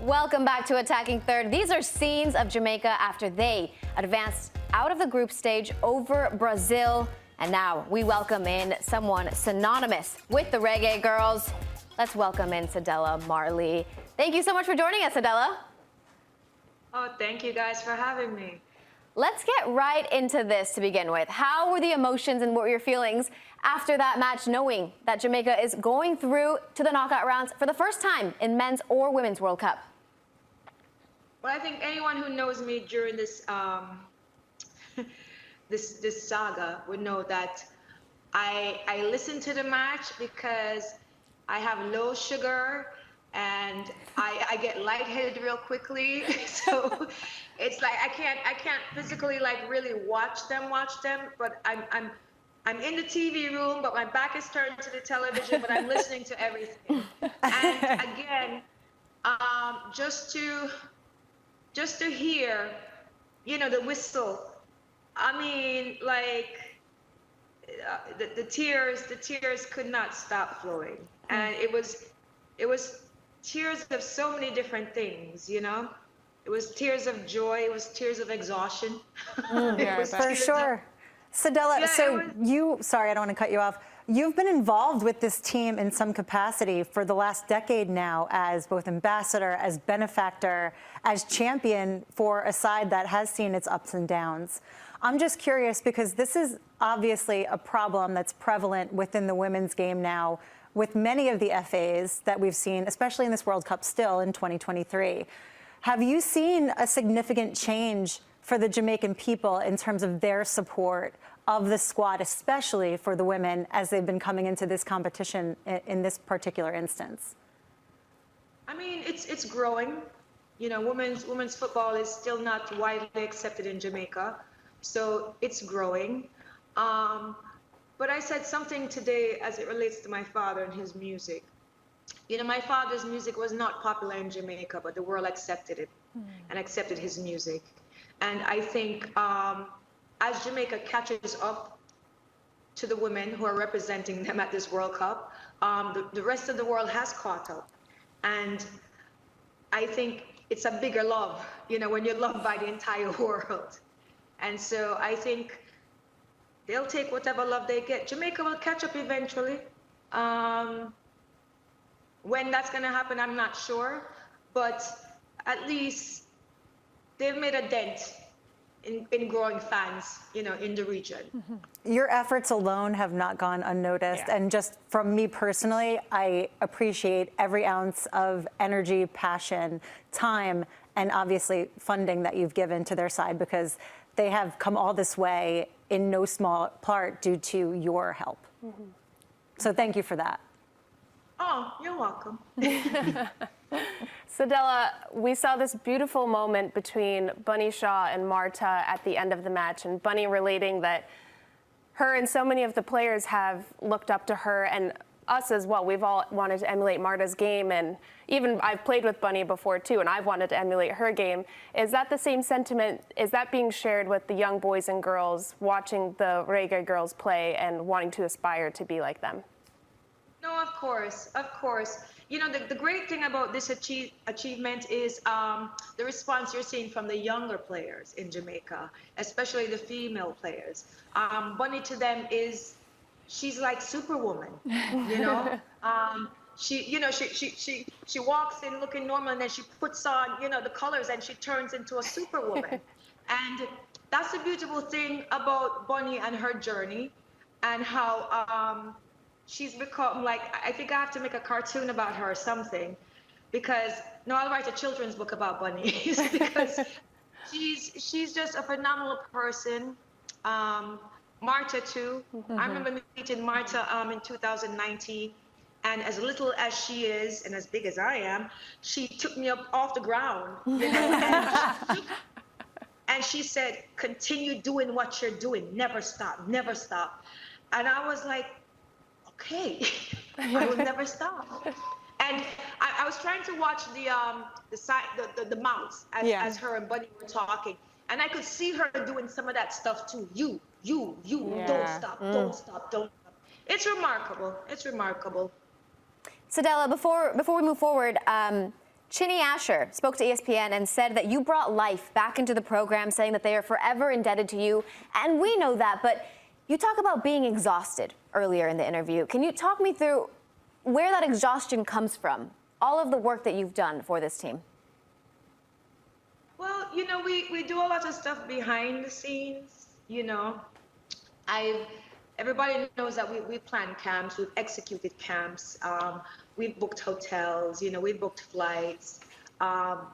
Welcome back to Attacking Third. These are scenes of Jamaica after they advanced out of the group stage over Brazil. And now we welcome in someone synonymous with the Reggae Girlz. Let's welcome in Cedella Marley. Thank you so much for joining us, Cedella. Oh, thank you guys for having me. Let's get right into this to begin with. How were the emotions and what were your feelings after that match, knowing that Jamaica is going through to the knockout rounds for the first time in men's or women's World Cup? Well, I think anyone who knows me during this this saga would know that I listen to the match because I have low sugar and I get lightheaded real quickly. So it's like I can't physically like really watch them, but I'm in the TV room, but my back is turned to the television, but I'm listening to everything. And again, just to hear, you know, the whistle. I mean, like the tears could not stop flowing, and it was tears of so many different things, you know. It was tears of joy. It was tears of exhaustion. For sure. Cedella, Yeah, so sorry, I don't want to cut you off. You've been involved with this team in some capacity for the last decade now as both ambassador, as benefactor, as champion for a side that has seen its ups and downs. I'm just curious because this is obviously a problem that's prevalent within the women's game now with many of the FAs that we've seen, especially in this World Cup still in 2023. Have you seen a significant change for the Jamaican people in terms of their support of the squad, especially for the women as they've been coming into this competition in this particular instance? I mean, it's growing. You know, women's football is still not widely accepted in Jamaica, so it's growing. But I said something today as it relates to my father and his music. You know, my father's music was not popular in Jamaica, but the world accepted it and accepted his music. And I think as Jamaica catches up to the women who are representing them at this World Cup, the rest of the world has caught up. And I think it's a bigger love, you know, when you're loved by the entire world. And so I think they'll take whatever love they get. Jamaica will catch up eventually. When that's going to happen, I'm not sure. But at least they've made a dent in growing fans, you know, in the region. Your efforts alone have not gone unnoticed. Yeah. And just from me personally, I appreciate every ounce of energy, passion, time, and obviously funding that you've given to their side because they have come all this way in no small part due to your help. So thank you for that. Oh, you're welcome. Cedella, we saw this beautiful moment between Bunny Shaw and Marta at the end of the match, and Bunny relating that her and so many of the players have looked up to her and us as well. We've all wanted to emulate Marta's game, and even I've played with Bunny before too, and I've wanted to emulate her game. Is that the same sentiment? Is that being shared with the young boys and girls watching the Reggae Girlz play and wanting to aspire to be like them? No, of course, of course. You know, the great thing about this achievement is the response you're seeing from the younger players in Jamaica, especially the female players. Bunny to them she's like Superwoman, you know. She walks in looking normal, and then she puts on, you know, the colors, and she turns into a Superwoman. And that's the beautiful thing about Bunny and her journey, and how she's become like, I think I have to make a cartoon about her or something, because no, I'll write a children's book about bunnies because she's just a phenomenal person. Marta too. I remember meeting Marta in 2019, and as little as she is and as big as I am, she took me up off the ground, you know, and she said, "Continue doing what you're doing. Never stop, never stop." And I was like, okay, I will never stop. And I was trying to watch the mouths as her and Bunny were talking, and I could see her doing some of that stuff too. You, don't stop, don't stop, don't stop. It's remarkable. It's remarkable. Cedella, before we move forward, Chinny Asher spoke to ESPN and said that you brought life back into the program, saying that they are forever indebted to you. And we know that, but you talk about being exhausted earlier in the interview. Can you talk me through where that exhaustion comes from, all of the work that you've done for this team? Well, you know, we do a lot of stuff behind the scenes, you know. Everybody knows that we plan camps, we've executed camps, we've booked hotels, you know, we've booked flights,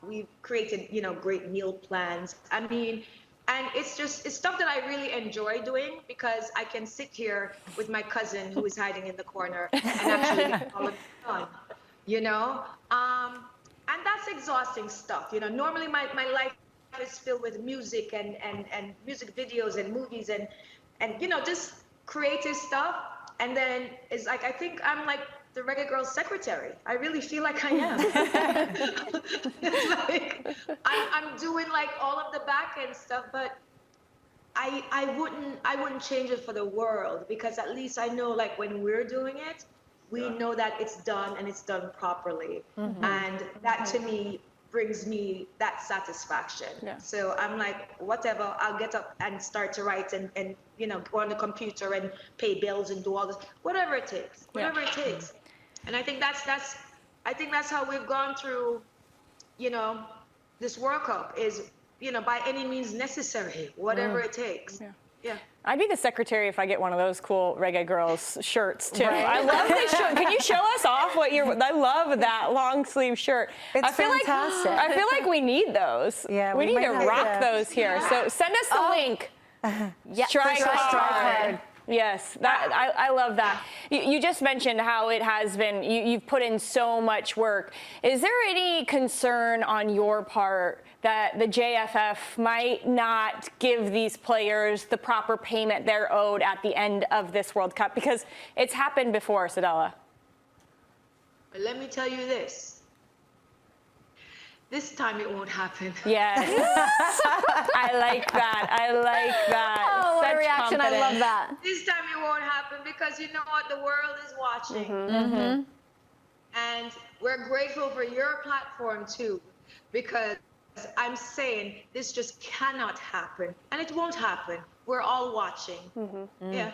we've created, you know, great meal plans. I mean, and it's stuff that I really enjoy doing, because I can sit here with my cousin who is hiding in the corner and actually get all of it done, you know? And that's exhausting stuff, you know. Normally my life is filled with music and music videos and movies and you know, just creative stuff. And then it's like, I think I'm like the Reggae Girlz secretary. I really feel like I am. It's like I'm doing like all of the back end stuff, but I wouldn't change it for the world, because at least I know, like, when we're doing it, we know that it's done and it's done properly. And that to me brings me that satisfaction. So I'm like, whatever, I'll get up and start to write and you know, go on the computer and pay bills and do all this, whatever it takes, it takes. And I think that's how we've gone through, you know, this World Cup, is, you know, by any means necessary, whatever it takes. Yeah. I'd be the secretary if I get one of those cool Reggae Girlz shirts too. Right. I love this shirt. Can you show us off what I love that long sleeve shirt. It's fantastic. I feel like we need those. Yeah, we need to rock those here. So send us the link. Strike hard. Yes, I love that. You just mentioned how it has been, you've put in so much work. Is there any concern on your part that the JFF might not give these players the proper payment they're owed at the end of this World Cup? Because it's happened before, Cedella. But let me tell you this. This time it won't happen. Yes. I like that. I like that. Oh, what a reaction. Confidence. I love that. This time it won't happen, because you know what? The world is watching. And we're grateful for your platform too, because I'm saying this just cannot happen, and it won't happen. We're all watching. Yeah.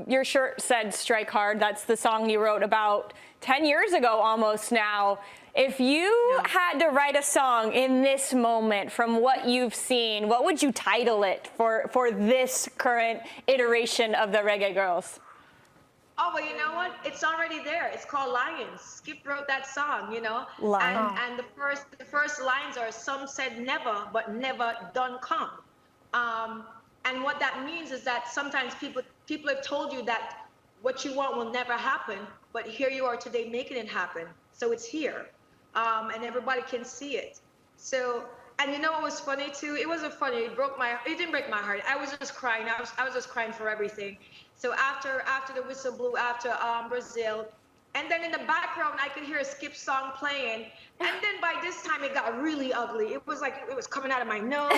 Your shirt said "Strike Hard." That's the song you wrote about 10 years ago, almost now. If you had to write a song in this moment from what you've seen, what would you title it for this current iteration of the Reggae Girlz? Oh, well, you know what? It's already there. It's called Lions. Skip wrote that song, you know. And the first lines are, "Some said never, but never done come." And what that means is that sometimes people have told you that what you want will never happen, but here you are today making it happen. So it's here. And everybody can see it. So, and you know what was funny too? It wasn't funny. It didn't break my heart. I was just crying. I was just crying for everything. So after the whistle blew, after Brazil, and then in the background I could hear a Skip song playing. And then by this time it got really ugly. It was like it was coming out of my nose.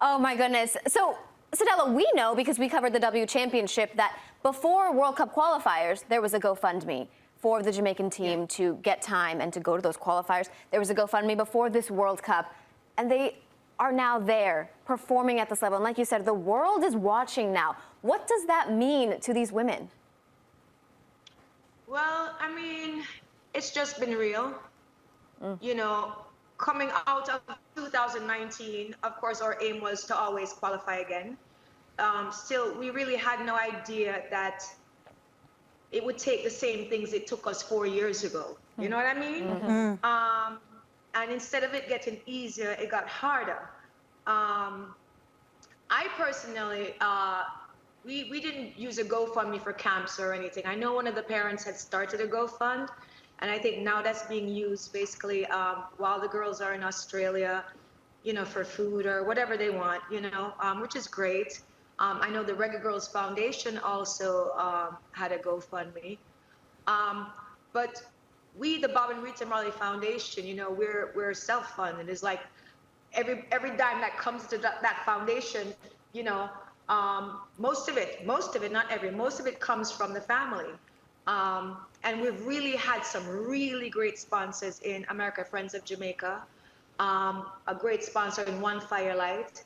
Oh my goodness. So, Cedella, we know, because we covered the W Championship, that before World Cup qualifiers, there was a GoFundMe for the Jamaican team to get time and to go to those qualifiers. There was a GoFundMe before this World Cup, and they are now there performing at this level. And like you said, the world is watching now. What does that mean to these women? Well, I mean, it's just been real. You know, coming out of 2019, of course, our aim was to always qualify again. Still, we really had no idea that it would take the same things it took us 4 years ago. You know what I mean? And instead of it getting easier, it got harder. I personally, we didn't use a GoFundMe for camps or anything. I know one of the parents had started a GoFund, and I think now that's being used basically while the girls are in Australia, you know, for food or whatever they want, you know, which is great. I know the Reggae Girlz Foundation also had a GoFundMe. But we, the Bob and Rita Marley Foundation, you know, we're self-funded. It's like every dime that comes to that foundation, you know, most of it, not every, most of it comes from the family. And we've really had some really great sponsors in America Friends of Jamaica, a great sponsor in One Firelight.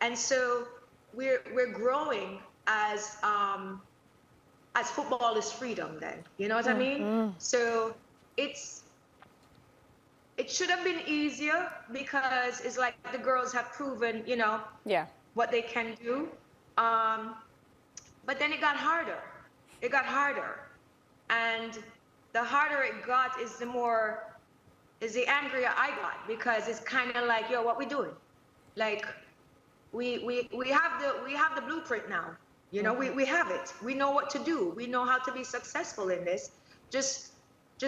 And so we're growing as football is freedom then, you know what I mean? So it should have been easier because it's like the girls have proven, you know, what they can do. But then it got harder. It got harder. And the harder it got is the angrier I got, because it's kind of like, yo, what we doing? Like, we have the blueprint now. You know, we have it. We know what to do. We know how to be successful in this. Just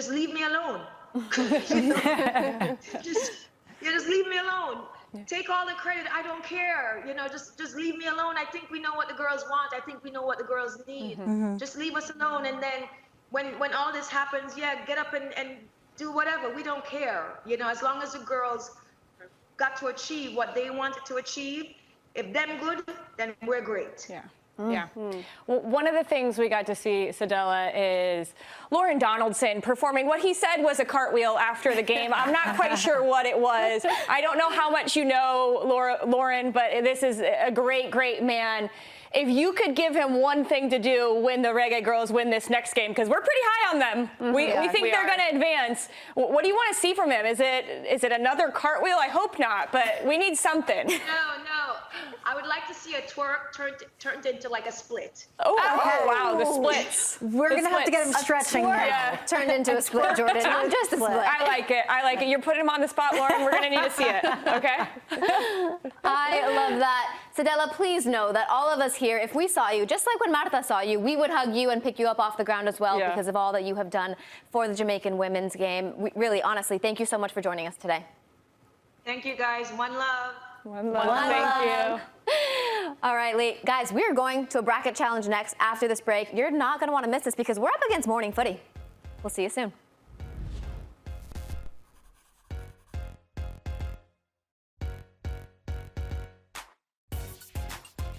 leave me alone. just leave me alone. Take all the credit. I don't care. You know, just leave me alone. I think we know what the girls want. I think we know what the girls need. Just leave us alone. And then when all this happens, get up and do whatever. We don't care. You know, as long as the girls got to achieve what they wanted to achieve, if them good, then we're great. Yeah. Well, one of the things we got to see, Cedella, is Lauren Donaldson performing what he said was a cartwheel after the game. I'm not quite sure what it was. I don't know how much you know Lauren, but this is a great, great man. If you could give him one thing to do when the Reggae Girlz win this next game, because we're pretty high on them. We think they're going to advance. What do you want to see from him? Is it another cartwheel? I hope not, but we need something. No. I would like to see a twerk turned into like a split. Oh, wow, the splits. We're going to have to get him stretching now. Turned into a split, Jordan. Not just a split. I like it. You're putting him on the spot, Lauren. We're going to need to see it, okay? I love that. Cedella, please know that all of us here, if we saw you, just like when Marta saw you, we would hug you and pick you up off the ground as well because of all that you have done for the Jamaican women's game. Really, honestly, thank you so much for joining us today. Thank you, guys. One love. One love. Thank you. All right, guys, we're going to a bracket challenge next after this break. You're not going to want to miss this because we're up against morning footy. We'll see you soon.